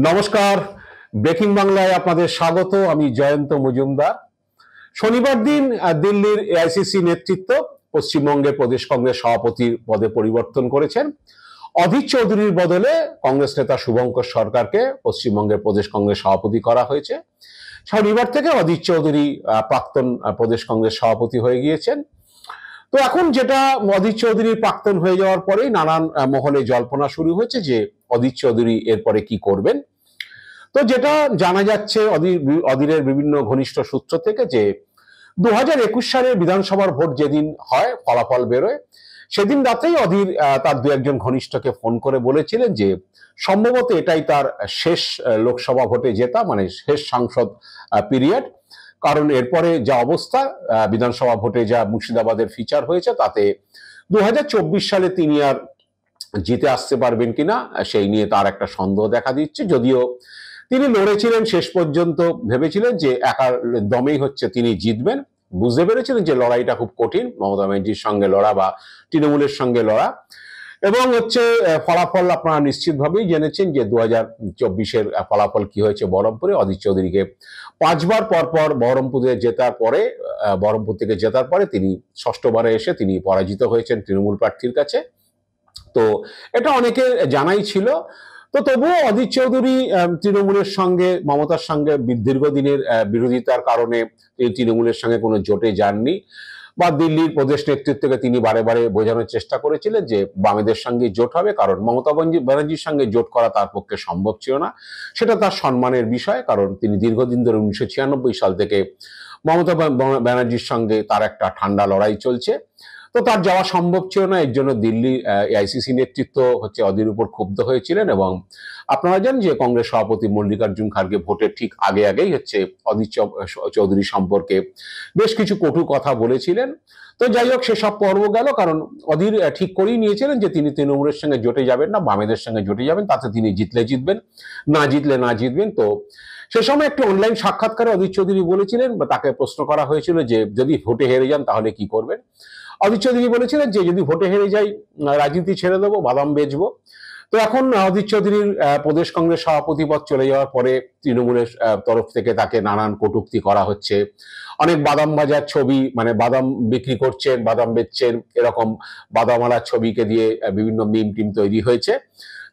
নমস্কার, ব্রেকিং বাংলায় আপনাদের স্বাগত। আমি জয়ন্ত মজুমদার। শনিবার দিন দিল্লির এআইসিসি নেতৃত্ব পশ্চিমবঙ্গের প্রদেশ কংগ্রেস সভাপতির পদে পরিবর্তন করেছেন। অধীর চৌধুরীর বদলে কংগ্রেস নেতা শুভঙ্কর সরকারকে পশ্চিমবঙ্গের প্রদেশ কংগ্রেস সভাপতি করা হয়েছে। শনিবার থেকে অধীর চৌধুরী প্রাক্তন প্রদেশ কংগ্রেস সভাপতি হয়ে গিয়েছেন। তো এখন যেটা অধীর চৌধুরীর প্রাক্তন হয়ে যাওয়ার পরেই নানান মহলে জল্পনা শুরু হয়েছে যে অধীর চৌধুরী এরপরে কি করবেন। তো যেটা জানা যাচ্ছে অধীরের বিভিন্ন ঘনিষ্ঠ সূত্র থেকে যে 2021 সালের বিধানসভার ভোট যেদিন হয়, ফলাফল বেরোয়, সেদিন রাতেই অধীর তার দু একজন ঘনিষ্ঠকে ফোন করে বলেছিলেন যে সম্ভবত এটাই তার শেষ লোকসভা ভোটে জেতা, মানে শেষ সাংসদ পিরিয়ড। কারণ এরপরে যা অবস্থা, বিধানসভা ভোটে যা মুর্শিদাবাদের ফিচার হয়েছে, তাতে 2024 সালে তিনি আর জিতে আসতে পারবেন কিনা সেই নিয়ে তার একটা সন্দেহ দেখা দিচ্ছে। যদিও তিনি লড়েছিলেন শেষ পর্যন্ত, ভেবেছিলেন যে একার দমেই হচ্ছে তিনি জিতবেন। বুঝতে পেরেছিলেন যে লড়াইটা খুব কঠিন, মমতা ব্যানার্জির সঙ্গে লড়া বা তৃণমূলের সঙ্গে লড়া। এবং ফলাফল আপনারা নিশ্চিতভাবেই জেনেছেন যে 2024-এর ফলাফল কি হয়েছে। বহরমপুরে অধীর চৌধুরীকে 5 বার পরপর বহরমপুর থেকে জেতার পরে তিনি ষষ্ঠবারে এসে তিনি পরাজিত হয়েছেন তৃণমূল প্রার্থীর কাছে। তো এটা অনেকে জানাই ছিল। তো তবুও অধীর চৌধুরী তৃণমূলের সঙ্গে, মমতার সঙ্গে দীর্ঘদিনের বিরোধিতার কারণে তিনি তৃণমূলের সঙ্গে কোনো জোটে যাননি, বা দিল্লির প্রদেশ নেতৃত্বকে তিনি বারে বারে বোঝানোর চেষ্টা করেছিলেন যে বামেদের সঙ্গে জোট হবে, কারণ মমতা ব্যানার্জির সঙ্গে জোট করা তার পক্ষে সম্ভব ছিল না। সেটা তার সম্মানের বিষয়, কারণ তিনি দীর্ঘদিন ধরে 1996 সাল থেকে মমতা ব্যানার্জির সঙ্গে তার একটা ঠান্ডা লড়াই চলছে। তো তার যাওয়া সম্ভব ছিল না। এর জন্য দিল্লি এআইসিসি নেতৃত্ব অধীর উপর ক্ষুব্ধ হয়েছিলেন। এবং আপনারা জানেন যে কংগ্রেস সভাপতি মল্লিকার্জুন খার্গে ভোটের ঠিক আগেই অধীর চৌধুরী সম্পর্কে বেশ কিছু কটু কথা বলেছিলেন। তো যাই হোক, সেসব পর্ব গেল, কারণ অধীর ঠিক করেই নিয়েছিলেন যে তিনি তৃণমূলের সঙ্গে জোটে যাবেন না, বামেদের সঙ্গে জোটে যাবেন। তাতে তিনি জিতলে জিতবেন, না জিতলে না জিতবেন। তো সে সময় একটি অনলাইন সাক্ষাৎকারে অধীর চৌধুরী বলেছিলেন, বা তাকে প্রশ্ন করা হয়েছিল যে যদি ভোটে হেরে যান তাহলে কি করবেন। অধীর চৌধুরী বলেছিলেন যে যদি ভোটে হেরে যাই, রাজনীতি ছেড়ে দেবো, বাদাম বেচবো। তো এখন অধীর চৌধুরীর প্রদেশ কংগ্রেস সভাপতি পদ চলে যাওয়ার পরে তৃণমূলের তরফ থেকে তাকে নানান কটূক্তি করা হচ্ছে। অনেক বাদাম বাজার ছবি, মানে বাদাম বিক্রি করছেন, বাদাম বেচছেন, এরকম বাদামালার ছবিকে দিয়ে বিভিন্ন মিম টিম তৈরি হয়েছে।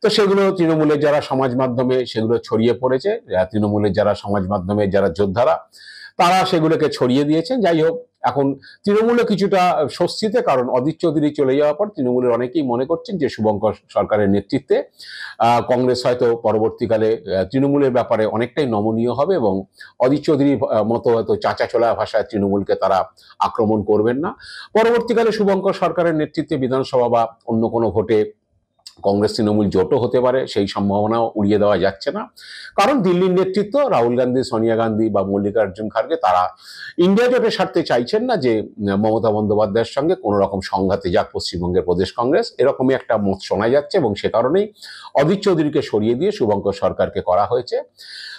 তো সেগুলো তৃণমূলের যারা সমাজ মাধ্যমে সেগুলো ছড়িয়ে পড়েছে, তৃণমূলের যারা সমাজ মাধ্যমে যারা যোদ্ধারা তারা সেগুলোকে ছড়িয়ে দিয়েছেন। যাই হোক, এখন তৃণমূলে কিছুটা স্বস্তিতে, কারণ অধীর চৌধুরী চলে যাওয়ার পর তৃণমূলের অনেকেই মনে করছেন যে শুভঙ্কর সরকারের নেতৃত্বে কংগ্রেস হয়তো পরবর্তীকালে তৃণমূলের ব্যাপারে অনেকটাই নমনীয় হবে, এবং অধীর চৌধুরীর মতো হয়তো চাঁচা চলা ভাষায় তৃণমূলকে তারা আক্রমণ করবেন না। পরবর্তীকালে শুভঙ্কর সরকারের নেতৃত্বে বিধানসভা বা অন্য কোনো ভোটে কংগ্রেস তৃণমূল জোটও হতে পারে, সেই সম্ভাবনাও উড়িয়ে দেওয়া যাচ্ছে না। কারণ দিল্লির নেতৃত্ব রাহুল গান্ধী, সোনিয়া গান্ধী বা মল্লিকার্জুন খার্গে তারা ইন্ডিয়া জোটের স্বার্থে চাইছেন না যে মমতা বন্দ্যোপাধ্যায়ের সঙ্গে কোনো রকম সংঘাতে যাক পশ্চিমবঙ্গের প্রদেশ কংগ্রেস, এরকমই একটা মত শোনা যাচ্ছে। এবং সে কারণেই অধীর চৌধুরীকে সরিয়ে দিয়ে শুভঙ্কর সরকারকে করা হয়েছে।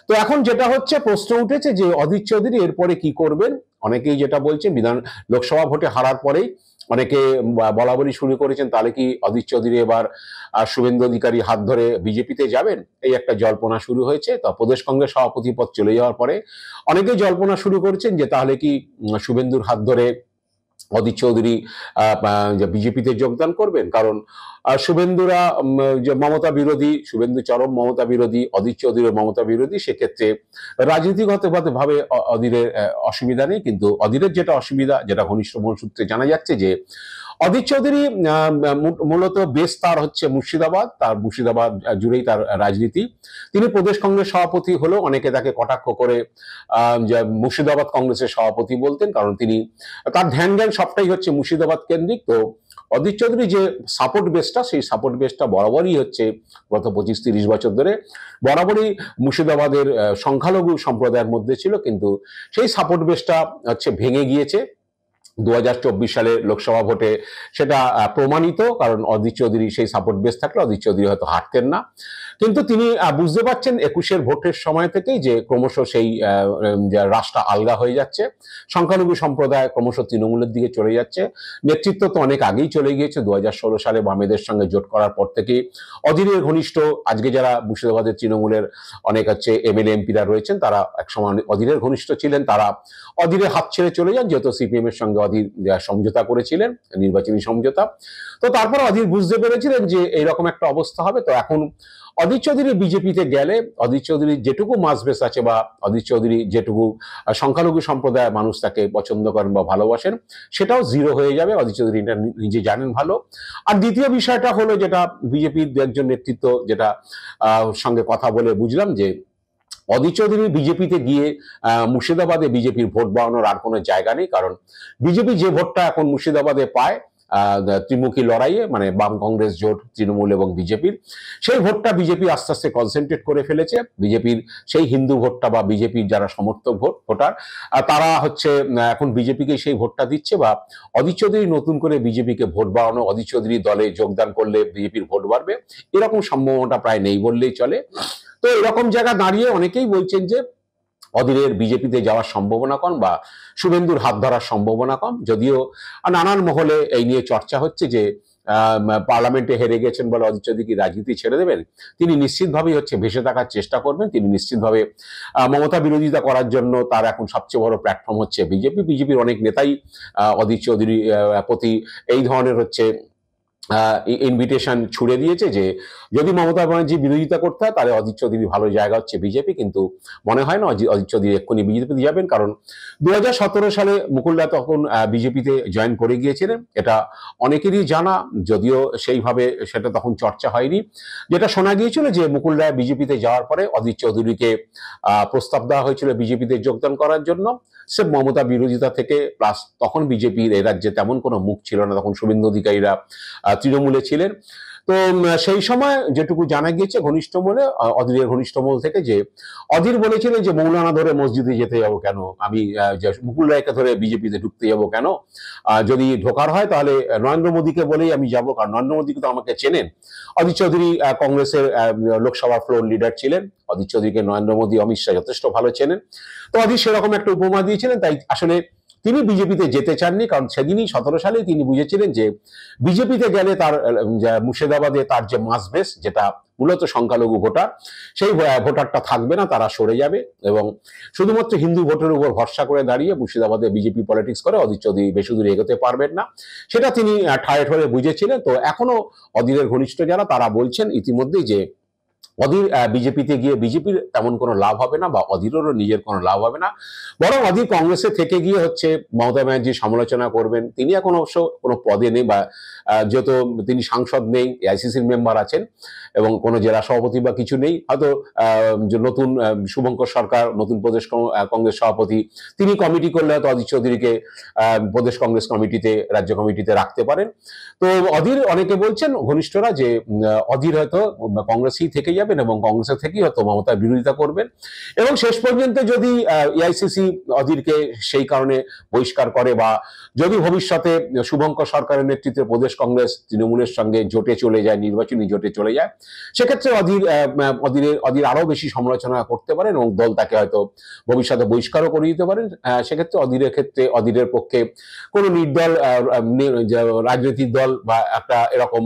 তো এখন যেটা হচ্ছে, প্রশ্ন উঠেছে যে অধীর চৌধুরী এরপরে কি করবেন। অনেকেই যেটা বলছে, লোকসভা ভোটে হারার পরেই অনেকে বলা বলি শুরু করেছেন, তাহলে কি অধীর চৌধুরী এবার শুভেন্দু অধিকারী হাত ধরে বিজেপিতে যাবেন, এই একটা জল্পনা শুরু হয়েছে। তো প্রদেশ কংগ্রেস সভাপতি পদ চলে যাওয়ার পরে অনেকেই জল্পনা শুরু করেছেন যে তাহলে কি শুভেন্দুর হাত ধরে অধীর চৌধুরী বিজেপিতে যোগদান করবেন। কারণ শুভেন্দুরা মমতা বিরোধী, শুভেন্দু চরম মমতা বিরোধী, অধীর চৌধুরী মমতা বিরোধী। সেক্ষেত্রে রাজনীতিগতভাবে অধীরের অসুবিধা নেই, কিন্তু অধীরের যেটা অসুবিধা, যেটা ঘনিষ্ঠ সূত্রে জানা যাচ্ছে, যে অধীর চৌধুরী মূলত বেশ তার হচ্ছে মুর্শিদাবাদ, তার মুর্শিদাবাদ জুড়েই তার রাজনীতি। তিনি প্রদেশ কংগ্রেস সভাপতি হলেও অনেকে তাকে কটাক্ষ করে মুর্শিদাবাদ কংগ্রেসের সভাপতি বলতেন, কারণ তিনি তার ধ্যান জ্ঞান সবটাই হচ্ছে মুর্শিদাবাদ কেন্দ্রিক। তো অধীর চৌধুরী যে সাপোর্ট বেসটা, সেই সাপোর্ট বেসটা বরাবরই হচ্ছে গত 25-30 বছর ধরে বরাবরই মুর্শিদাবাদের সংখ্যালঘু সম্প্রদায়ের মধ্যে ছিল, কিন্তু সেই সাপোর্ট বেসটা ভেঙে গিয়েছে। 2024 সালে লোকসভা ভোটে সেটা প্রমাণিত, কারণ অধীর চৌধুরী সেই সাপোর্ট বেস থাকলে অধীর চৌধুরী হয়তো হারতেন না। কিন্তু তিনি বুঝতে পারছেন 21-এর ভোটের সময় থেকেই যে ক্রমশ সেই রাশটা আলগা হয়ে যাচ্ছে, সংখ্যালঘু সম্প্রদায় ক্রমশ তৃণমূলের দিকে চলে যাচ্ছে। নেতৃত্ব তো অনেক আগেই চলে গিয়েছে, 2016 সালে বামেদের সঙ্গে জোট করার পর থেকেই অধীরের ঘনিষ্ঠ আজকে যারা মুর্শিদাবাদের তৃণমূলের অনেক এমএলএ এমপিরা রয়েছেন, তারা একসময় অধীরের ঘনিষ্ঠ ছিলেন, তারা অধীরের হাত ছেড়ে চলে যান, যেহেতু সিপিএম এর সঙ্গে অধীর সমঝোতা করেছিলেন, নির্বাচনী সমঝোতা। তো তারপর অধীর বুঝতে পেরেছিলেন যে এইরকম একটা অবস্থা হবে। তো এখন অধীর চৌধুরী বিজেপিতে গেলে অধীর চৌধুরীর যেটুকু মাসবেস আছে বা অধীর চৌধুরী যেটুকু সংখ্যালঘু সম্প্রদায়ের মানুষ তাকে পছন্দ করেন বা ভালোবাসেন, সেটাও জিরো হয়ে যাবে। অধীর চৌধুরী এটা নিজে জানেন ভালো। আর দ্বিতীয় বিষয়টা হলো, যেটা বিজেপির একজন নেতৃত্ব যেটা সঙ্গে কথা বলে বুঝলাম, যে অধীর চৌধুরী বিজেপিতে গিয়ে মুর্শিদাবাদে বিজেপির ভোট বাড়ানোর আর কোনো জায়গা নেই। কারণ বিজেপি যে ভোটটা এখন মুর্শিদাবাদে পায় ত্রিমুখী লড়াইয়ে, মানে বাম কংগ্রেস জোট, তৃণমূল এবং বিজেপির, সেই ভোটটা বিজেপি আস্তে আস্তে কনসেন্ট্রেট করে ফেলেছে। বিজেপির সেই হিন্দু ভোটটা বা বিজেপির যারা সমর্থক ভোটার, তারা এখন বিজেপিকে সেই ভোটটা দিচ্ছে। বা অধীর চৌধুরী নতুন করে বিজেপিকে ভোট বাড়ানো, অধীর চৌধুরী দলে যোগদান করলে বিজেপির ভোট বাড়বে, এরকম সম্ভাবনাটা প্রায় নেই বললেই চলে। তো এরকম জায়গা দাঁড়িয়ে অনেকেই বলছেন যে অধীরের বিজেপিতে যাওয়ার সম্ভাবনা কম বা শুভেন্দুর হাত ধরার সম্ভাবনা কম। যদিও নানান মহলে এই নিয়ে চর্চা হচ্ছে যে পার্লামেন্টে হেরে গেছেন বলে অধীর চৌধুরী কি রাজনীতি ছেড়ে দেবেন? তিনি নিশ্চিতভাবেই ভেসে থাকার চেষ্টা করবেন। তিনি নিশ্চিতভাবে মমতা বিরোধিতা করার জন্য তার এখন সবচেয়ে বড় প্ল্যাটফর্ম হচ্ছে বিজেপি। বিজেপির অনেক নেতাই অধীর চৌধুরী প্রতি এই ধরনের ইনভিটেশন ছুড়ে দিয়েছে যে যদি মমতা ব্যানার্জি বিরোধিতা করতে হয় তাহলে অধীর চৌধুরী ভালো জায়গা হচ্ছে বিজেপি। কিন্তু মনে হয় না অধীর চৌধুরী এক্ষুনি বিজেপিতে যাবেন, কারণ 2017 সালে মুকুলদা তখন বিজেপিতে জয়েন করে গিয়েছিলেন। এটা অনেকেরই জানা, যদিও সেইভাবে সেটা তখন চর্চা হয়নি। যেটা শোনা গিয়েছিল যে মুকুলদা বিজেপিতে যাওয়ার পরে অধীর চৌধুরীকে প্রস্তাব দেওয়া হয়েছিল বিজেপিতে যোগদান করার জন্য। সে মমতা বিরোধিতা থেকে, প্লাস তখন বিজেপির এই রাজ্যে তেমন কোনো মুখ ছিল না, তখন শুভেন্দু অধিকারীরা তৃণমূলে ছিলেন। তো সেই সময় যেটুকু জানা গিয়েছে ঘনিষ্ঠ মহলে, অধীরের ঘনিষ্ঠ মহল থেকে, যে অধীর বলেছিলেন যে মৌলানা ধরে মসজিদে যেতে যাবো কেন, আমি মুকুল রায়কে ধরে বিজেপিতে ঢুকতে যাবো কেন, যদি ঢোকার হয় তাহলে নরেন্দ্র মোদীকে বলেই আমি যাবো, কারণ নরেন্দ্র মোদীকে তো আমাকে চেনেন। অধীর চৌধুরী কংগ্রেসের লোকসভা ফ্লোর লিডার ছিলেন, অধীর চৌধুরীকে নরেন্দ্র মোদী, অমিত শাহ যথেষ্ট ভালো চেনেন। তো অধীর সেরকম একটা উপমা দিয়েছিলেন। তাই আসলে তিনি বিজেপিতে যেতে চাননি, কারণ সেদিনই 17 সালে তিনি বুঝেছিলেন যে বিজেপিতে গেলে তার মুর্শিদাবাদে তার যে মাসবেস, যেটা মূলত সংখ্যালঘু ভোটার, সেই ভোটারটা থাকবে না, তারা সরে যাবে এবং শুধুমাত্র হিন্দু ভোটের উপর ভরসা করে দাঁড়িয়ে মুর্শিদাবাদে বিজেপি পলিটিক্স করে অধীর চৌধুরী বেশি দূর এগোতে পারবেন না, সেটা তিনি ঠায়ে ঠোরে বুঝেছিলেন। তো এখনো অধীরের ঘনিষ্ঠ যারা, তারা বলছেন ইতিমধ্যেই যে অধীর বিজেপিতে গিয়ে বিজেপির তেমন কোনো লাভ হবে না, বা অধীরেরও নিজের কোনো লাভ হবে না। বরং অধীর কংগ্রেসে থেকে গিয়ে মমতা ব্যানার্জির সমালোচনা করবেন। তিনি এখন অবশ্য কোনো পদে নেই, বা যেহেতু তিনি সাংসদ নেই, এআইসিসির মেম্বার আছেন এবং কোনো জেলা সভাপতি বা কিছু নেই, হয়তো নতুন শুভঙ্কর সরকার নতুন প্রদেশ কংগ্রেস সভাপতি, তিনি কমিটি করলে হয়তো অধীর চৌধুরীকে প্রদেশ কংগ্রেস কমিটিতে, রাজ্য কমিটিতে রাখতে পারেন। তো অধীর, অনেকে বলছেন ঘনিষ্ঠরা যে অধীর হয়তো কংগ্রেসই থেকে যাবেন এবং কংগ্রেসের থেকেই হয়তো মমতার বিরোধিতা করবেন, এবং শেষ পর্যন্ত যদি এআইসিসি অধীরকে সেই কারণে বহিষ্কার করে, বা যদি ভবিষ্যতে শুভঙ্কর সরকারের নেতৃত্বে প্রদেশ কংগ্রেস তৃণমূলের সঙ্গে জোটে চলে যায়, নির্বাচনী জোটে চলে যায়, সেক্ষেত্রে অধীর আরো বেশি সমালোচনা করতে পারেন এবং দল তাকে হয়তো ভবিষ্যতে বহিষ্কারও করে দিতে পারেন। সেক্ষেত্রে অধীরের পক্ষে কোনো নির্দল রাজনৈতিক দল বা একটা এরকম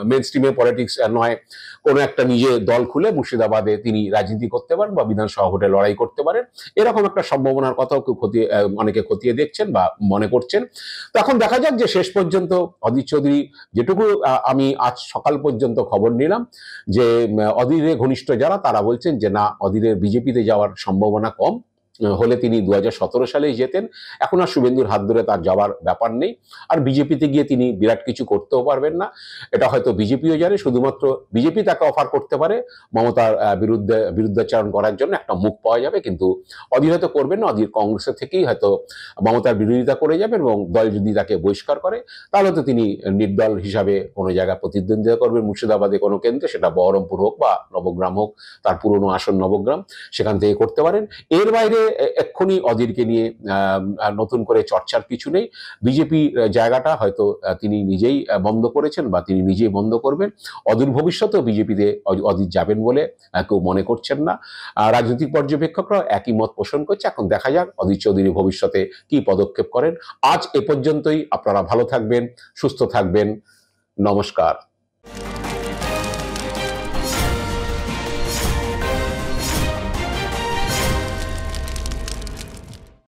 মেন স্ট্রিমে পলিটিক্স নয়, কোনো একটা নিজে দল খুলে মুর্শিদাবাদে তিনি রাজনীতি করতে পারেন বা বিধানসভা ভোটে লড়াই করতে পারেন, এরকম একটা সম্ভাবনার কথাও অনেকে খতিয়ে দেখছেন বা মনে করছেন। তখন দেখা যাক যে শেষ পর্যন্ত অধীর চৌধুরী, যেটুকু আমি আজ সকাল পর্যন্ত খবর নিলাম, যে অধীরের ঘনিষ্ঠ যারা, তারা বলছেন যে না, অধীরের বিজেপিতে যাওয়ার সম্ভাবনা কম, হলে তিনি 2017 সালেই যেতেন। এখন আর শুভেন্দুর হাত ধরে তার যাওয়ার ব্যাপার নেই, আর বিজেপিতে গিয়ে তিনি বিরাট কিছু করতেও পারবেন না, এটা হয়তো বিজেপিও জানে। শুধুমাত্র বিজেপি তাকে অফার করতে পারে মমতার বিরুদ্ধাচারণ করার জন্য একটা মুখ পাওয়া যাবে, কিন্তু অধীর হয়তো করবেন না। অধীর কংগ্রেসের থেকেই হয়তো মমতার বিরোধিতা করে যাবেন, এবং দল যদি তাকে বহিষ্কার করে তাহলে তো তিনি নির্দল হিসাবে কোনো জায়গায় প্রতিদ্বন্দ্বিতা করবেন মুর্শিদাবাদে কোনো কেন্দ্রে, সেটা বহরমপুর হোক বা নবগ্রাম হোক, তার পুরনো আসন নবগ্রাম, সেখান থেকে করতে পারেন। এর বাইরে এক্ষুনি অধীরকে নিয়ে নতুন করে চর্চার কিছু নেই। বিজেপি জায়গাটা হয়তো তিনি নিজেই বন্ধ করেছেন বা তিনি নিজেই বন্ধ করবেন। অদূর ভবিষ্যতেও বিজেপিতে অধীর যাবেন বলে কেউ মনে করছেন না। রাজনৈতিক পর্যবেক্ষকরা একই মত পোষণ করছে। এখন দেখা যাক অধীর চৌধুরী ভবিষ্যতে কি পদক্ষেপ করেন। আজ এ পর্যন্তই। আপনারা ভালো থাকবেন, সুস্থ থাকবেন। নমস্কার।